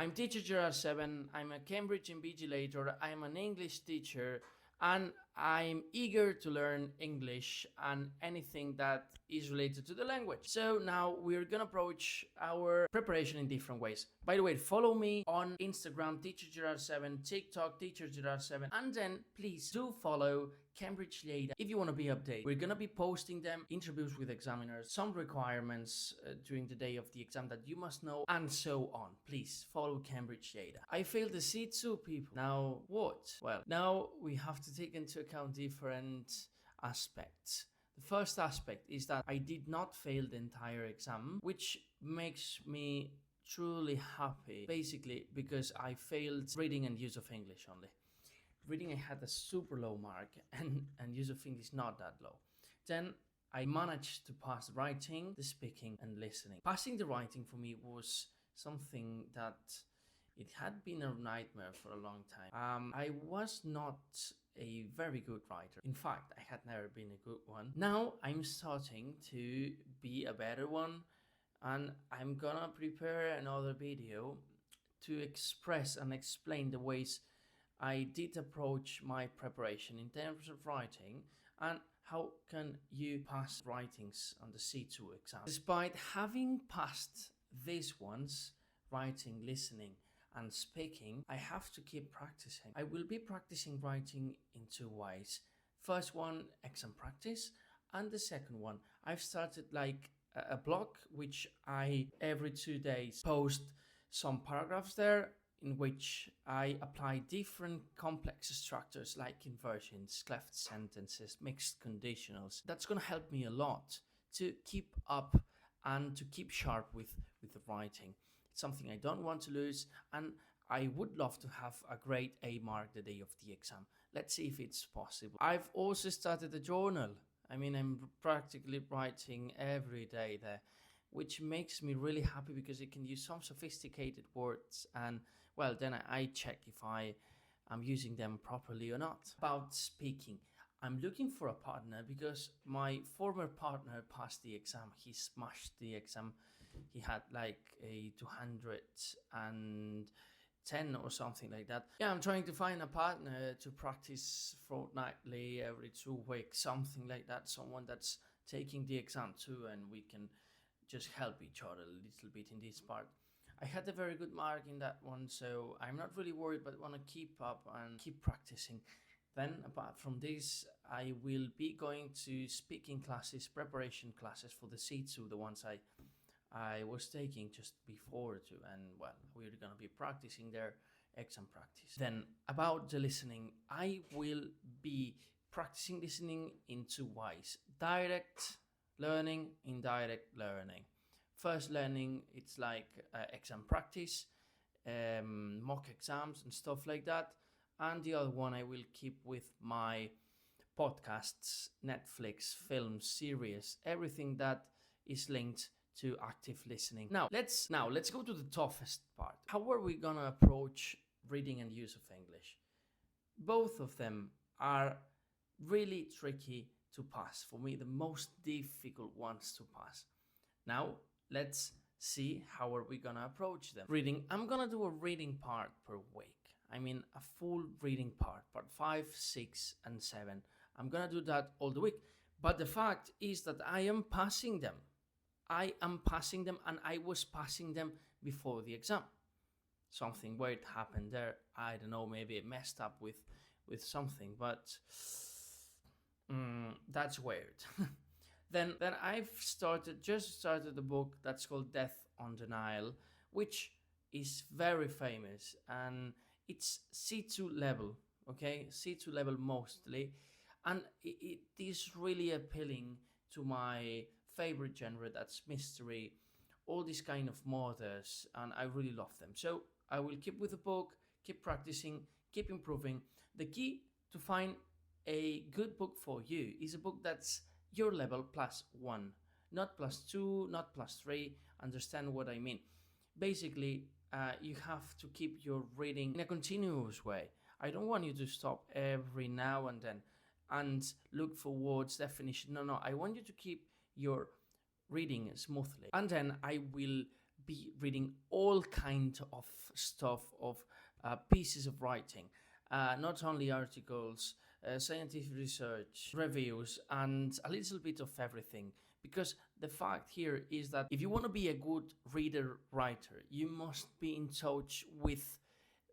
I'm teacher Gerard7, I'm a Cambridge invigilator, I'm an English teacher, and I'm eager to learn English and anything that is related to the language. So now we're gonna approach our preparation in different ways. By the way, follow me on Instagram, teachergerard7, TikTok, teachergerard7, and then please do follow Cambridge Lleida if you want to be updated. We're gonna be posting them, interviews with examiners, some requirements during the day of the exam that you must know, and so on. Please follow Cambridge Lleida. I failed the C2 people. Now what? Well, now we have to take into account different aspects. The first aspect is that I did not fail the entire exam, which makes me truly happy, basically because I failed reading and use of English only. Reading I had a super low mark and use of English not that low. Then I managed to pass writing, the speaking and listening. Passing the writing for me was something that it had been a nightmare for a long time. I was not a very good writer. In fact, I had never been a good one. Now I'm starting to be a better one, and I'm gonna prepare another video to express and explain the ways I did approach my preparation in terms of writing and how can you pass writings on the C2 exam. Despite having passed these ones, writing, listening and speaking, I have to keep practicing. I will be practicing writing in two ways. First one, exam practice, and the second one, I've started like a blog which I every 2 days post some paragraphs there in which I apply different complex structures like inversions, cleft sentences, mixed conditionals. That's gonna help me a lot to keep up and to keep sharp with the writing. It's something I don't want to lose, and I would love to have a great A mark the day of the exam. Let's see if it's possible. I've also started a journal. I mean, I'm practically writing every day there, which makes me really happy because it can use some sophisticated words, and well, then I check if I am using them properly or not. About speaking, I'm looking for a partner because my former partner passed the exam. He smashed the exam. He had like a 210 or something like that. Yeah, I'm trying to find a partner to practice fortnightly every 2 weeks, something like that. Someone that's taking the exam too, and we can just help each other a little bit in this part. I had a very good mark in that one, so I'm not really worried, but want to keep up and keep practicing. Then apart from this, I will be going to speaking classes, preparation classes for the C2, the ones I was taking just before to, and well, we're gonna be practicing their exam practice. Then about the listening, I will be practicing listening in two ways: direct learning, indirect learning. First learning, it's like exam practice, mock exams and stuff like that. And the other one I will keep with my podcasts, Netflix, films, series, everything that is linked to active listening. Now let's go to the toughest part. How are we gonna approach reading and use of English? Both of them are really tricky to pass. For me, the most difficult ones to pass. Now let's see how are we gonna approach them. Reading, I'm gonna do a reading part per week. I mean a full reading part 5, 6 and 7. I'm gonna do that all the week. But the fact is that I am passing them. I am passing them, and I was passing them before the exam. Something weird happened there. I don't know, maybe it messed up with something, but that's weird. Then I've just started a book that's called Death on the Nile, which is very famous, and it's C2 level, okay? C2 level mostly, and it is really appealing to my favorite genre, that's mystery, all these kind of murders, and I really love them. So I will keep with the book, keep practicing, keep improving. The key to find a good book for you is a book that's your level +1, not +2, not +3. Understand what I mean? Basically, you have to keep your reading in a continuous way. I don't want you to stop every now and then and look for words, definition. No, I want you to keep your reading smoothly. And then I will be reading all kind of stuff of pieces of writing, not only articles, scientific research, reviews, and a little bit of everything. Because the fact here is that if you want to be a good reader writer, you must be in touch with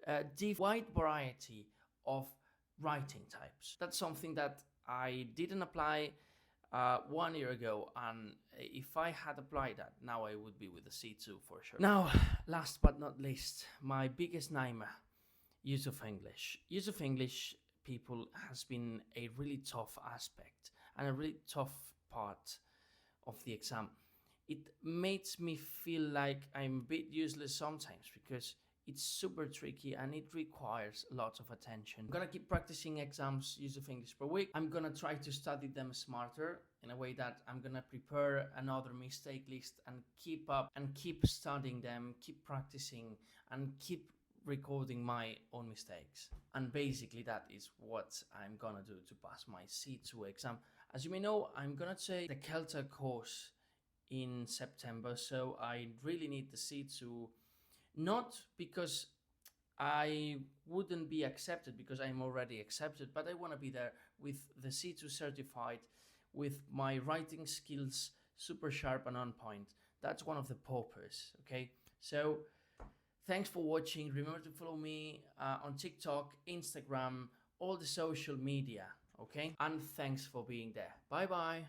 a wide variety of writing types. That's something that I didn't apply 1 year ago, and if I had applied that, now I would be with the C2 for sure. Now, last but not least, my biggest nightmare: use of English. Use of English, people, has been a really tough aspect and a really tough part of the exam. It makes me feel like I'm a bit useless sometimes because it's super tricky and it requires lots of attention. I'm gonna keep practicing exams use of English per week. I'm gonna try to study them smarter in a way that I'm gonna prepare another mistake list and keep up and keep studying them, keep practicing, and keep recording my own mistakes. And basically that is what I'm gonna do to pass my C2 exam. As you may know, I'm gonna take the Celta course in September, so I really need the C2, not because I wouldn't be accepted, because I'm already accepted, but I want to be there with the C2 certified, with my writing skills super sharp and on point. That's one of the purpose, okay? So thanks for watching. Remember to follow me on TikTok, Instagram, all the social media, okay? And thanks for being there. Bye bye.